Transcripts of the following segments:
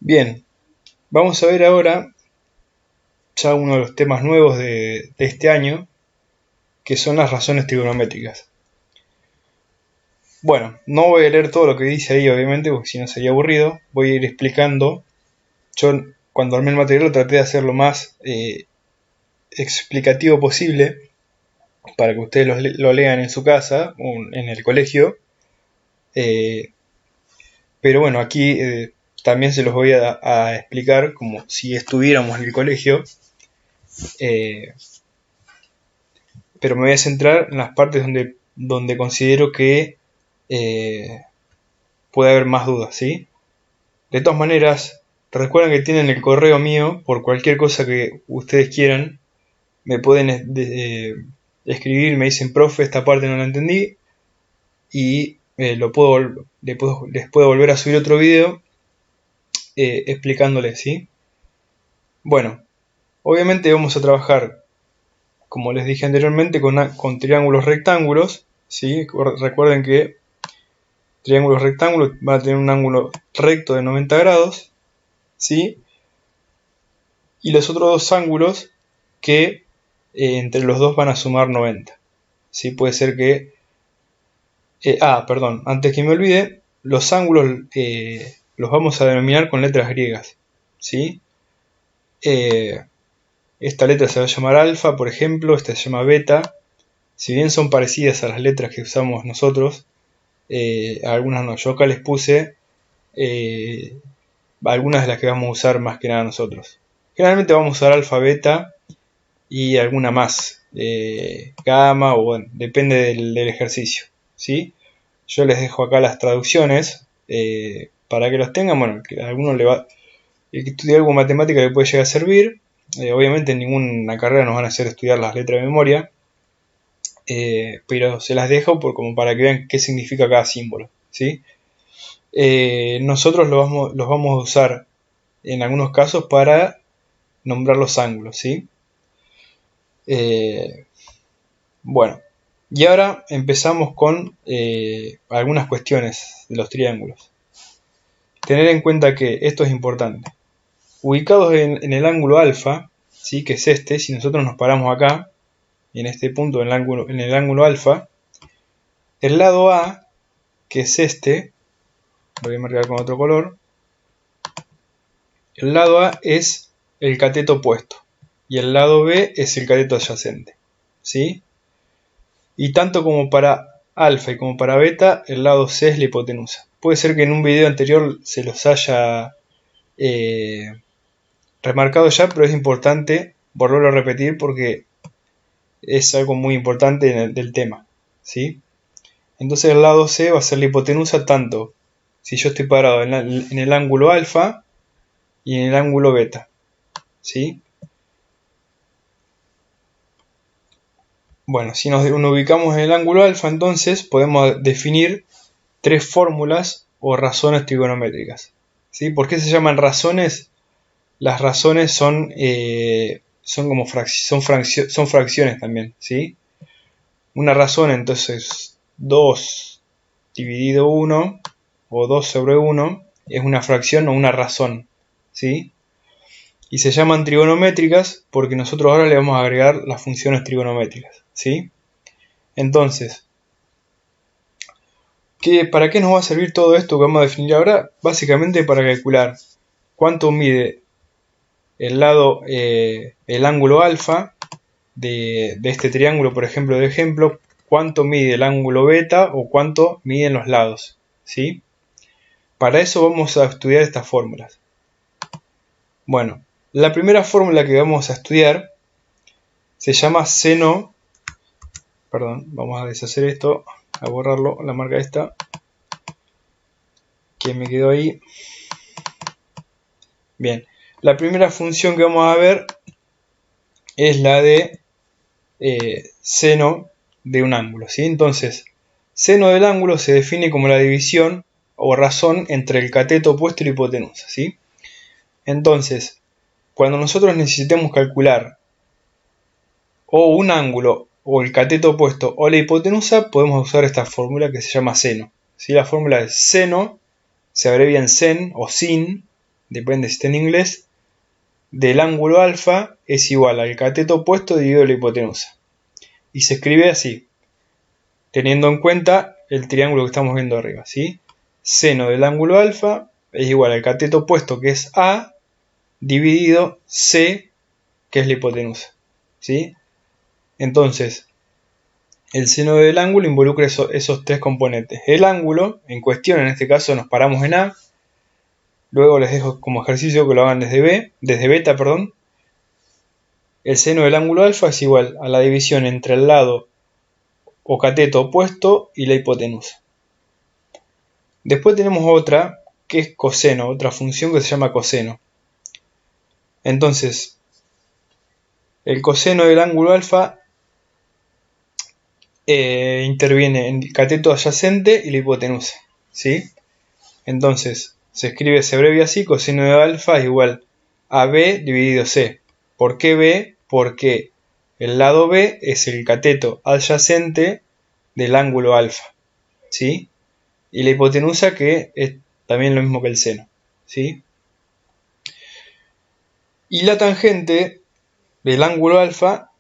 Bien, vamos a ver ahora ya uno de los temas nuevos de este año, que son las razones trigonométricas. Bueno, no voy a leer todo lo que dice ahí, obviamente, porque si no sería aburrido. Voy a ir explicando. Yo, cuando armé el material, traté de hacer lo más explicativo posible para que ustedes lo lean en su casa o en el colegio. Pero bueno, aquí también se los voy a explicar como si estuviéramos en el colegio. Pero me voy a centrar en las partes donde considero que puede haber más dudas, ¿sí? De todas maneras, recuerden que tienen el correo mío. Por cualquier cosa que ustedes quieran, me pueden escribir, me dicen, profe, esta parte no la entendí, y les puedo volver a subir otro video explicándoles, ¿sí? Bueno, obviamente vamos a trabajar, como les dije anteriormente, con triángulos rectángulos, ¿sí? Recuerden que triángulos rectángulos van a tener un ángulo recto de 90 grados, ¿sí? Y los otros dos ángulos que entre los dos van a sumar 90, ¿sí? Puede ser que... perdón, antes que me olvide, los ángulos los vamos a denominar con letras griegas, ¿sí? Esta letra se va a llamar alfa, por ejemplo, esta se llama beta. Si bien son parecidas a las letras que usamos nosotros, algunas no. Yo acá les puse algunas de las que vamos a usar más que nada nosotros. Generalmente vamos a usar alfa, beta y alguna más, gamma, o bueno, depende del ejercicio, ¿sí? Yo les dejo acá las traducciones para que los tengan. Bueno, que a alguno el que estudie algo en matemática le puede llegar a servir. Obviamente en ninguna carrera nos van a hacer estudiar las letras de memoria, pero se las dejo como para que vean qué significa cada símbolo, ¿sí? Nosotros los vamos a usar en algunos casos para nombrar los ángulos, ¿sí? Bueno, y ahora empezamos con algunas cuestiones de los triángulos. Tener en cuenta que esto es importante. Ubicados en el ángulo alfa, ¿sí? Que es este, si nosotros nos paramos acá, en este punto en el ángulo alfa, el lado A, que es este, lo voy a marcar con otro color, el lado A es el cateto opuesto y el lado B es el cateto adyacente, ¿sí? Y tanto como para alfa y como para beta, el lado C es la hipotenusa. Puede ser que en un video anterior se los haya remarcado ya, pero es importante volverlo a repetir porque es algo muy importante del tema, ¿sí? Entonces el lado C va a ser la hipotenusa tanto si yo estoy parado en el ángulo alfa y en el ángulo beta, ¿sí? Bueno, si nos ubicamos en el ángulo alfa, entonces podemos definir tres fórmulas o razones trigonométricas, ¿sí? ¿Por qué se llaman razones? Las razones son como son fracciones también, ¿sí? Una razón, entonces 2 dividido 1 o 2 sobre 1 es una fracción o una razón, ¿sí? Y se llaman trigonométricas porque nosotros ahora le vamos a agregar las funciones trigonométricas, ¿sí? Entonces, ¿para qué nos va a servir todo esto que vamos a definir ahora? Básicamente para calcular cuánto mide el ángulo alfa de este triángulo, por ejemplo, cuánto mide el ángulo beta o cuánto miden los lados, ¿sí? Para eso vamos a estudiar estas fórmulas. Bueno, la primera fórmula que vamos a estudiar se llama seno. Perdón, vamos a deshacer esto, a borrarlo, la marca esta que me quedó ahí. Bien, la primera función que vamos a ver es la de seno de un ángulo, ¿sí? Entonces, seno del ángulo se define como la división o razón entre el cateto opuesto y la hipotenusa, ¿sí? Entonces, cuando nosotros necesitemos calcular o un ángulo o el cateto opuesto o la hipotenusa, podemos usar esta fórmula que se llama seno, ¿sí? La fórmula es seno, se abrevia en sen o sin, depende si está en inglés, del ángulo alfa es igual al cateto opuesto dividido la hipotenusa. Y se escribe así, teniendo en cuenta el triángulo que estamos viendo arriba, ¿sí? Seno del ángulo alfa es igual al cateto opuesto, que es A, dividido C, que es la hipotenusa, ¿sí? Entonces, el seno del ángulo involucra esos tres componentes. El ángulo, en cuestión, en este caso nos paramos en A. Luego les dejo como ejercicio que lo hagan desde beta, perdón. El seno del ángulo alfa es igual a la división entre el lado o cateto opuesto y la hipotenusa. Después tenemos otra, que es coseno, otra función que se llama coseno. Entonces, el coseno del ángulo alfa interviene en el cateto adyacente y la hipotenusa, ¿sí? Entonces, se abrevia así, coseno de alfa es igual a B dividido C. ¿Por qué B? Porque el lado B es el cateto adyacente del ángulo alfa, ¿sí? Y la hipotenusa, que es también lo mismo que el seno, ¿sí? Y la tangente del ángulo alfa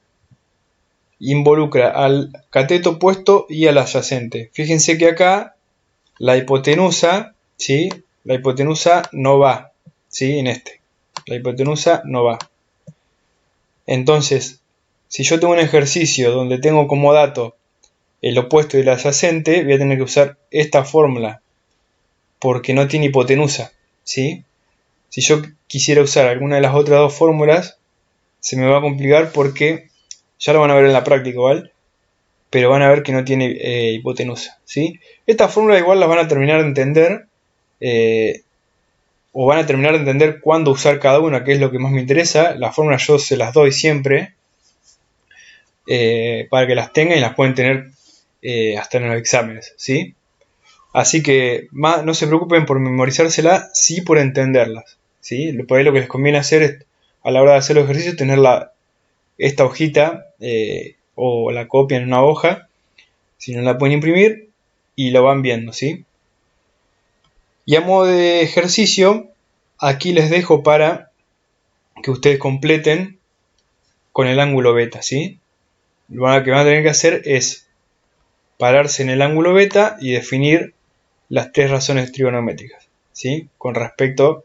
involucra al cateto opuesto y al adyacente. Fíjense que acá la hipotenusa, ¿sí? La hipotenusa no va, ¿sí? En este. La hipotenusa no va. Entonces, si yo tengo un ejercicio donde tengo como dato el opuesto y el adyacente, voy a tener que usar esta fórmula, porque no tiene hipotenusa, ¿sí? Si yo quisiera usar alguna de las otras dos fórmulas, se me va a complicar porque, ya lo van a ver en la práctica, ¿vale? Pero van a ver que no tiene hipotenusa, ¿sí? Estas fórmulas igual las van a terminar de entender, o van a terminar de entender cuándo usar cada una, que es lo que más me interesa. Las fórmulas yo se las doy siempre, para que las tengan y las pueden tener hasta en los exámenes, ¿sí? Así que no se preocupen por memorizárselas, sí por entenderlas, ¿sí? Por ahí lo que les conviene hacer es, a la hora de hacer los ejercicios, tener esta hojita o la copian en una hoja, si no la pueden imprimir, y lo van viendo, ¿sí? Y a modo de ejercicio, aquí les dejo para que ustedes completen con el ángulo beta, ¿sí? Lo que van a tener que hacer es pararse en el ángulo beta y definir las tres razones trigonométricas, ¿sí? Con respecto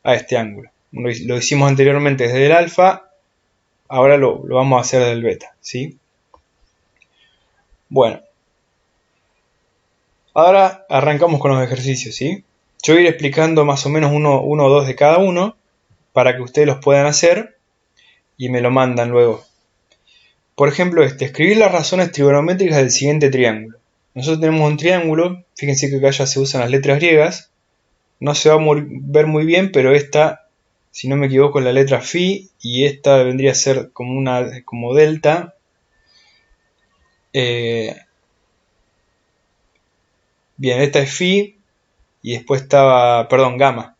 a este ángulo. Lo hicimos anteriormente desde el alfa, ahora lo vamos a hacer desde el beta, ¿sí? Bueno, ahora arrancamos con los ejercicios, ¿sí? Yo voy a ir explicando más o menos uno o dos de cada uno para que ustedes los puedan hacer y me lo mandan luego. Por ejemplo, escribir las razones trigonométricas del siguiente triángulo. Nosotros tenemos un triángulo, fíjense que acá ya se usan las letras griegas, no se va a ver muy bien, pero esta, si no me equivoco, es la letra Phi y esta vendría a ser como delta. Bien, esta es Phi y después estaba, perdón, gamma.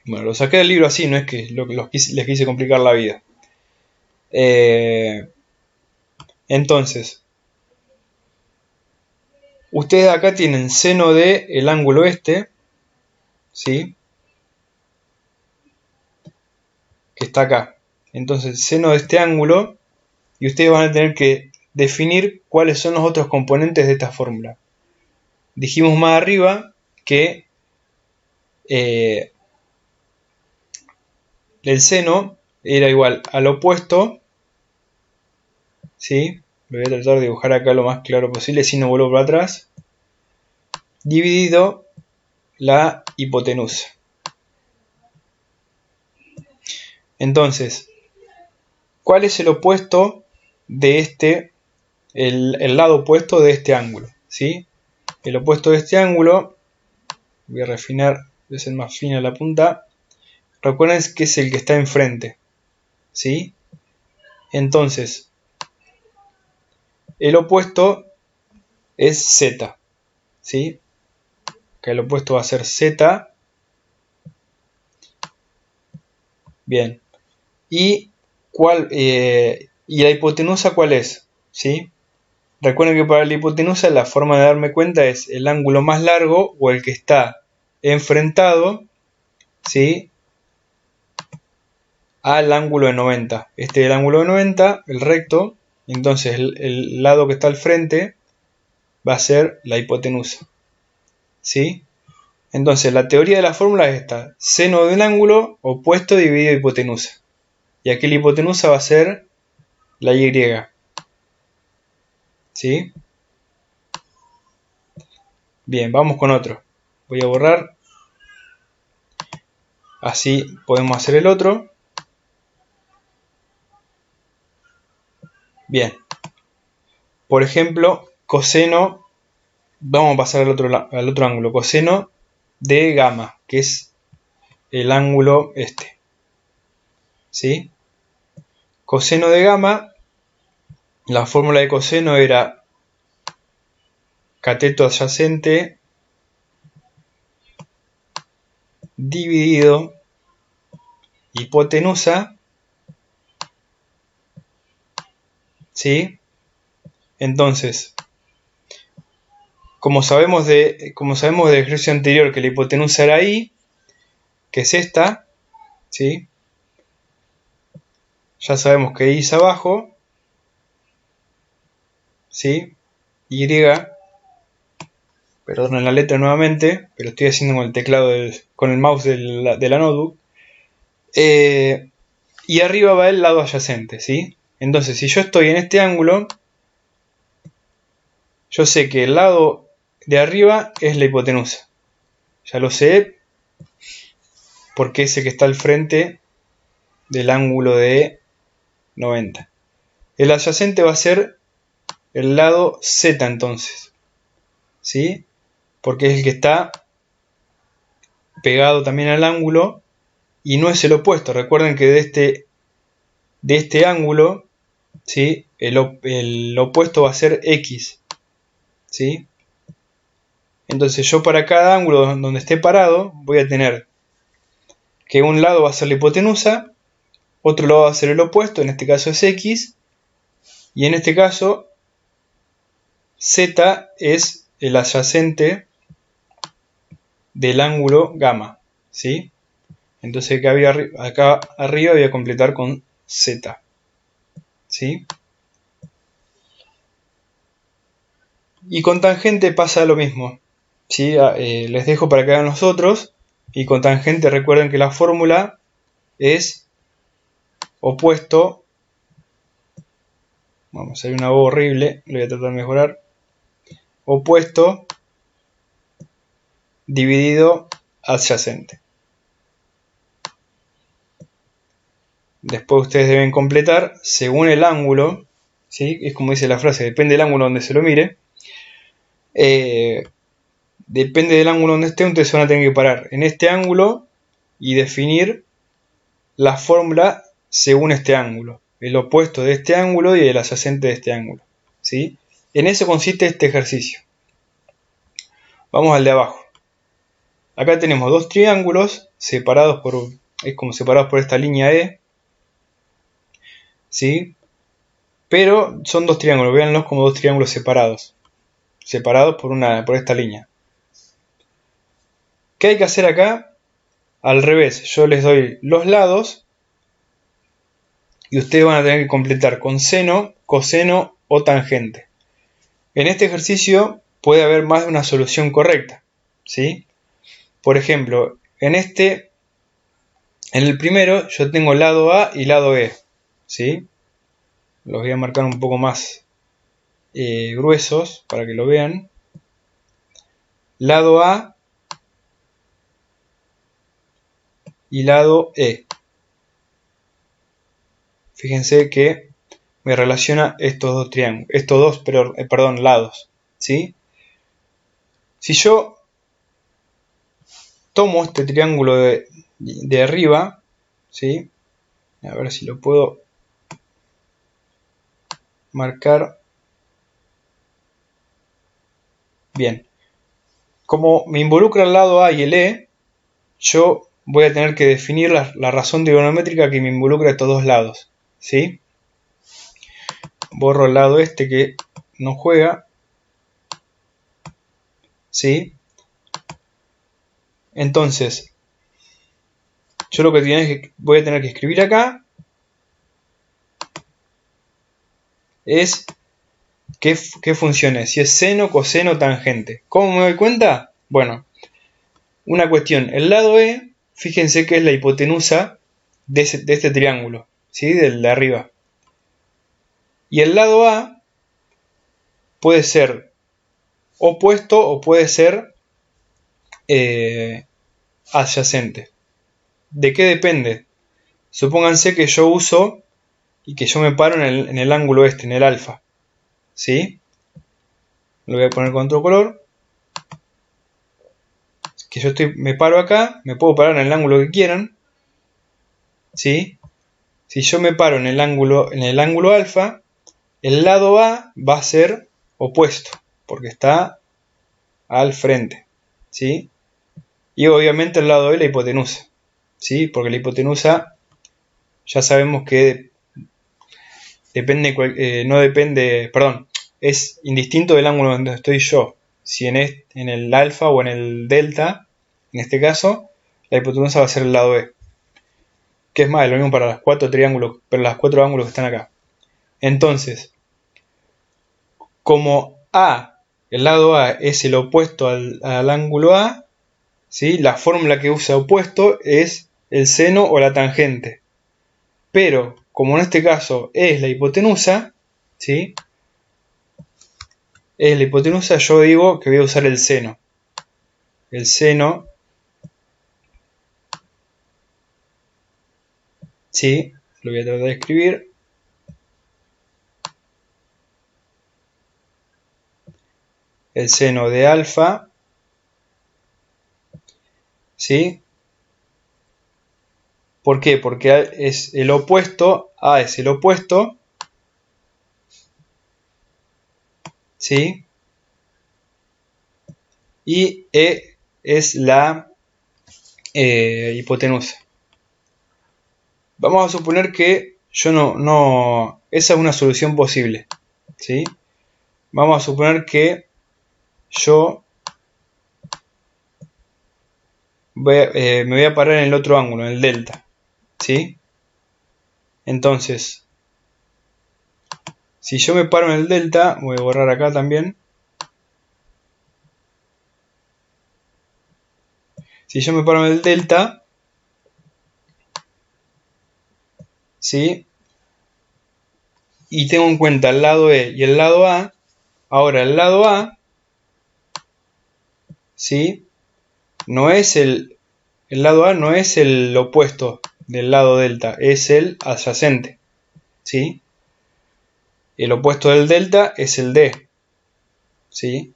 Bueno, lo saqué del libro así, no es que les quise complicar la vida. Entonces, ustedes acá tienen seno de el ángulo este, ¿sí? Que está acá. Entonces, seno de este ángulo, y ustedes van a tener que definir cuáles son los otros componentes de esta fórmula. Dijimos más arriba que el seno era igual al opuesto, ¿sí? Lo voy a tratar de dibujar acá lo más claro posible, si no vuelvo para atrás, dividido la hipotenusa. Entonces, ¿cuál es el opuesto de este, el lado opuesto de este ángulo? ¿Sí? El opuesto de este ángulo, voy a refinar, voy a hacer más fina la punta. Recuerden que es el que está enfrente, ¿sí? Entonces, el opuesto es Z, ¿sí? Que el opuesto va a ser Z. Bien. ¿Y la hipotenusa cuál es? ¿Sí? Recuerden que para la hipotenusa la forma de darme cuenta es el ángulo más largo o el que está enfrentado, ¿sí?, al ángulo de 90. Este es el ángulo de 90, el recto. Entonces el lado que está al frente va a ser la hipotenusa, ¿sí? Entonces la teoría de la fórmula es esta: seno de un ángulo opuesto dividido hipotenusa. Y aquí la hipotenusa va a ser la y, ¿sí? Bien, vamos con otro. Voy a borrar. Así podemos hacer el otro. Bien. Por ejemplo, coseno. Vamos a pasar al otro ángulo. Coseno de gamma, que es el ángulo este, ¿sí? Coseno de gamma, la fórmula de coseno era cateto adyacente dividido hipotenusa, ¿sí? Entonces, como sabemos del ejercicio anterior que la hipotenusa era I, que es esta, ¿sí? Ya sabemos que I es abajo, ¿sí? Y, perdón la letra nuevamente, pero estoy haciendo con el teclado, con el mouse de la notebook. Y arriba va el lado adyacente, ¿sí? Entonces, si yo estoy en este ángulo, yo sé que el lado de arriba es la hipotenusa. Ya lo sé porque es el que está al frente del ángulo de 90. El adyacente va a ser el lado Z entonces, ¿sí? Porque es el que está pegado también al ángulo y no es el opuesto. Recuerden que de este ángulo, ¿sí?, el opuesto va a ser X, ¿sí? Entonces yo para cada ángulo donde esté parado voy a tener que un lado va a ser la hipotenusa, otro lado va a ser el opuesto, en este caso es X, y en este caso Z es el adyacente del ángulo gamma, ¿sí? Entonces acá arriba voy a completar con Z, ¿sí? Y con tangente pasa lo mismo, ¿sí? Les dejo para que hagan los otros. Y con tangente recuerden que la fórmula es opuesto. Vamos, hay una voz horrible, lo voy a tratar de mejorar. Opuesto dividido adyacente. Después ustedes deben completar según el ángulo, ¿sí? Es como dice la frase, depende del ángulo donde se lo mire. Depende del ángulo donde esté, ustedes van a tener que parar en este ángulo y definir la fórmula según este ángulo, el opuesto de este ángulo y el adyacente de este ángulo, ¿sí? En eso consiste este ejercicio. Vamos al de abajo. Acá tenemos dos triángulos separados separados por esta línea E, ¿sí? Pero son dos triángulos, véanlos como dos triángulos separados por esta línea. ¿Qué hay que hacer acá? Al revés, yo les doy los lados y ustedes van a tener que completar con seno, coseno o tangente. En este ejercicio puede haber más de una solución correcta, ¿sí? Por ejemplo, en el primero yo tengo lado A y lado E, ¿sí? Los voy a marcar un poco más gruesos para que lo vean. Lado A y lado E. Fíjense que me relaciona estos dos lados, ¿sí? Si yo tomo este triángulo de arriba, ¿sí? A ver si lo puedo marcar bien. Como me involucra el lado A y el E, yo voy a tener que definir la razón trigonométrica que me involucra a estos dos lados, ¿sí? Borro el lado este que no juega, ¿sí? Entonces, Yo lo que voy a tener que escribir acá es qué función es, si es seno, coseno, tangente. ¿Cómo me doy cuenta? Bueno, una cuestión, el lado E, fíjense que es la hipotenusa de este triángulo, ¿sí? Del de arriba. Y el lado A puede ser opuesto o puede ser adyacente. ¿De qué depende? Supónganse que yo uso y que yo me paro en el ángulo este, en el alfa. ¿Sí? Lo voy a poner con otro color. Que yo me paro acá, me puedo parar en el ángulo que quieran. ¿Sí? Si yo me paro en el ángulo alfa, el lado A va a ser opuesto, porque está al frente. ¿Sí? Y obviamente el lado B la hipotenusa. ¿Sí? Porque la hipotenusa ya sabemos que es indistinto del ángulo donde estoy yo. Si en el alfa o en el delta, en este caso, la hipotenusa va a ser el lado B. Que es más, lo mismo para los 4 triángulos, para los 4 ángulos que están acá. Entonces, como el lado A es el opuesto al ángulo A, ¿sí? La fórmula que usa opuesto es el seno o la tangente. Pero, como en este caso es la hipotenusa, ¿sí? Es la hipotenusa, yo digo que voy a usar el seno. El seno, ¿sí? Lo voy a tratar de escribir. El seno de alfa, ¿sí? ¿Por qué? Porque es el opuesto, A es el opuesto, ¿sí? Y E es la hipotenusa. Vamos a suponer que esa es una solución posible, ¿sí? Vamos a suponer que yo me voy a parar en el otro ángulo, en el delta, ¿sí? Entonces, si yo me paro en el delta, voy a borrar acá también. Si yo me paro en el delta, ¿sí? Y tengo en cuenta el lado E y el lado A, ahora el lado A, ¿sí? No es el lado A no es el opuesto del lado delta, es el adyacente, ¿sí? El opuesto del delta es el D, ¿sí?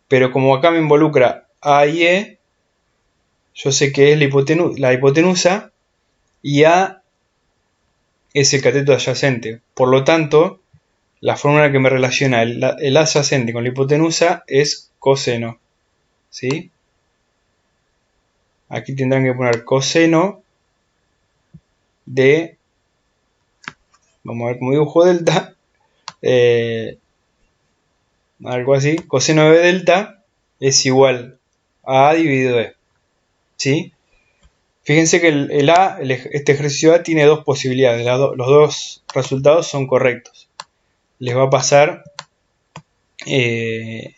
Pero como acá me involucra A y E, yo sé que es la hipotenusa y A es el cateto adyacente. Por lo tanto, la fórmula que me relaciona el adyacente con la hipotenusa es coseno, ¿sí? Aquí tendrán que poner coseno de, vamos a ver cómo dibujo delta, algo así, coseno de delta es igual a dividido E, ¿sí? Fíjense que este ejercicio A tiene dos posibilidades, los dos resultados son correctos. Les va a pasar en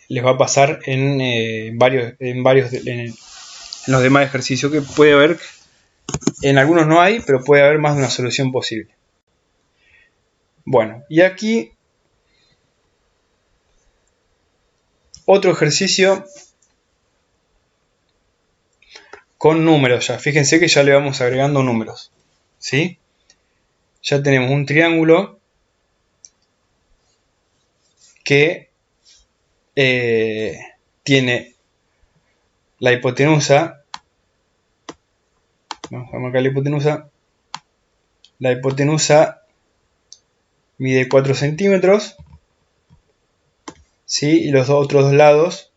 los demás ejercicios, que puede haber, en algunos no hay, pero puede haber más de una solución posible. Bueno, y aquí otro ejercicio con números ya. Fíjense que ya le vamos agregando números, ¿sí? Ya tenemos un triángulo que tiene la hipotenusa. Vamos a marcar la hipotenusa. La hipotenusa mide 4 centímetros, ¿sí? Y los otros dos lados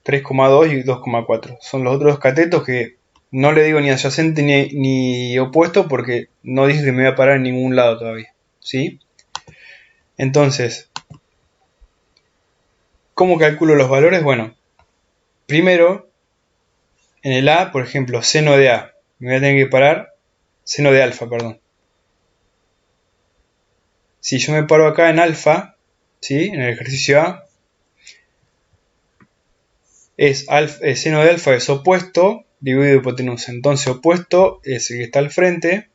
3,2 y 2,4. Son los otros dos catetos que no le digo ni adyacente ni opuesto porque no dije que me voy a parar en ningún lado todavía, ¿sí? Entonces, ¿cómo calculo los valores? Bueno, primero, en el A, por ejemplo, seno de A, me voy a tener que parar seno de alfa, perdón. Si yo me paro acá en alfa, ¿sí? En el ejercicio A, seno de alfa es opuesto dividido hipotenusa. Entonces opuesto es el que está al frente,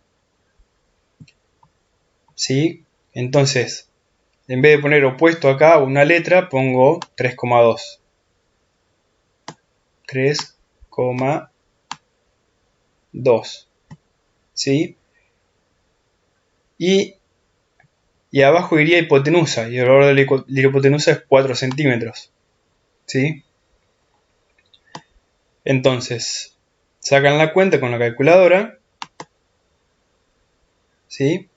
¿sí? Entonces, en vez de poner opuesto acá una letra, pongo 3,2. 3,2. ¿Sí? Y abajo iría hipotenusa, y el valor de la hipotenusa es 4 centímetros. ¿Sí? Entonces, sacan la cuenta con la calculadora. ¿Sí?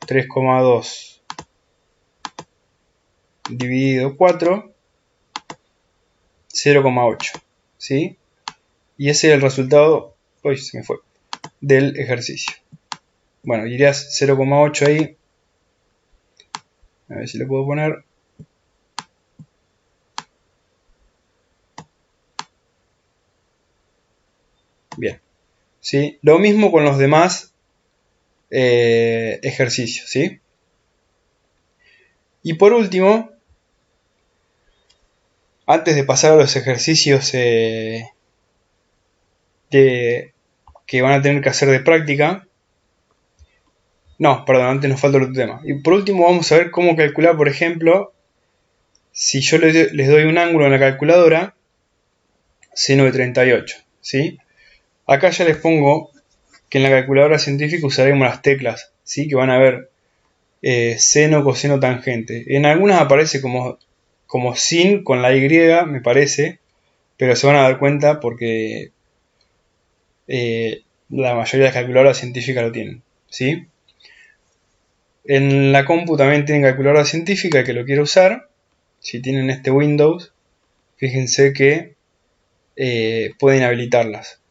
3,2 dividido 4, 0,8. ¿Sí? Y ese es el resultado, uy, se me fue, del ejercicio. Bueno, irías 0,8 ahí. A ver si lo puedo poner. Bien. ¿Sí? Lo mismo con los demás ejercicios. ¿Sí? Y por último, antes de pasar a los ejercicios que van a tener que hacer de práctica. No, perdón, antes nos falta otro tema. Y por último vamos a ver cómo calcular, por ejemplo, si yo les doy un ángulo en la calculadora, seno de 38. ¿Sí? Acá ya les pongo que en la calculadora científica usaremos las teclas, ¿sí? Que van a ver seno, coseno, tangente. En algunas aparece como sin con la Y, me parece, pero se van a dar cuenta porque la mayoría de las calculadoras científicas lo tienen. ¿Sí? En la compu también tienen calculadora científica que lo quiero usar. Si tienen este Windows, fíjense que pueden habilitarlas.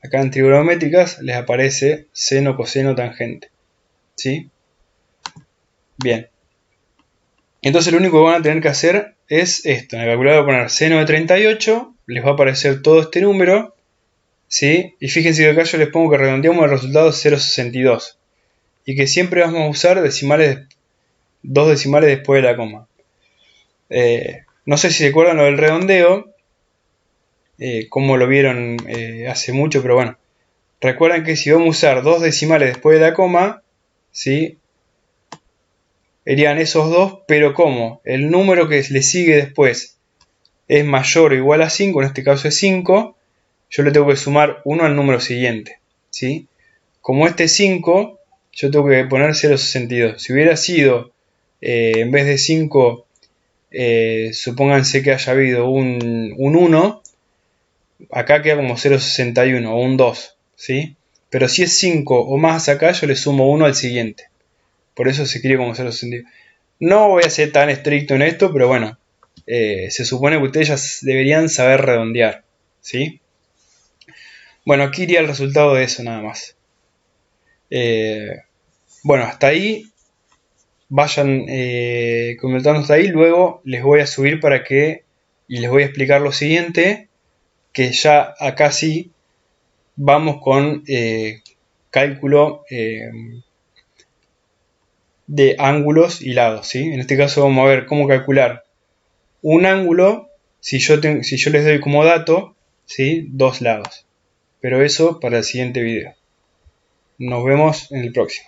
Acá en trigonométricas les aparece seno, coseno, tangente. ¿Sí? Bien. Entonces lo único que van a tener que hacer es esto. En la calculadora poner seno de 38, les va a aparecer todo este número. ¿Sí? Y fíjense que acá yo les pongo que redondeamos el resultado 0,62. Y que siempre vamos a usar decimales, 2 decimales después de la coma. No sé si se acuerdan lo del redondeo, como lo vieron hace mucho, pero bueno. Recuerden que si vamos a usar 2 decimales después de la coma, ¿sí? Serían esos dos, pero como el número que le sigue después es mayor o igual a 5, en este caso es 5, yo le tengo que sumar 1 al número siguiente. ¿Sí? Como este es 5, yo tengo que poner 0,62. Si hubiera sido, en vez de 5, supónganse que haya habido un 1, acá queda como 0,61 o un 2. ¿Sí? Pero si es 5 o más acá, yo le sumo 1 al siguiente. Por eso se escribe como 0,62. No voy a ser tan estricto en esto, pero bueno, se supone que ustedes ya deberían saber redondear. ¿Sí? Bueno, aquí iría el resultado de eso nada más. Bueno, hasta ahí. Vayan comentando hasta ahí. Luego les voy a subir y les voy a explicar lo siguiente. Que ya acá sí vamos con cálculo de ángulos y lados. ¿Sí? En este caso vamos a ver cómo calcular un ángulo si yo les doy como dato, ¿sí? 2 lados. Pero eso para el siguiente video. Nos vemos en el próximo.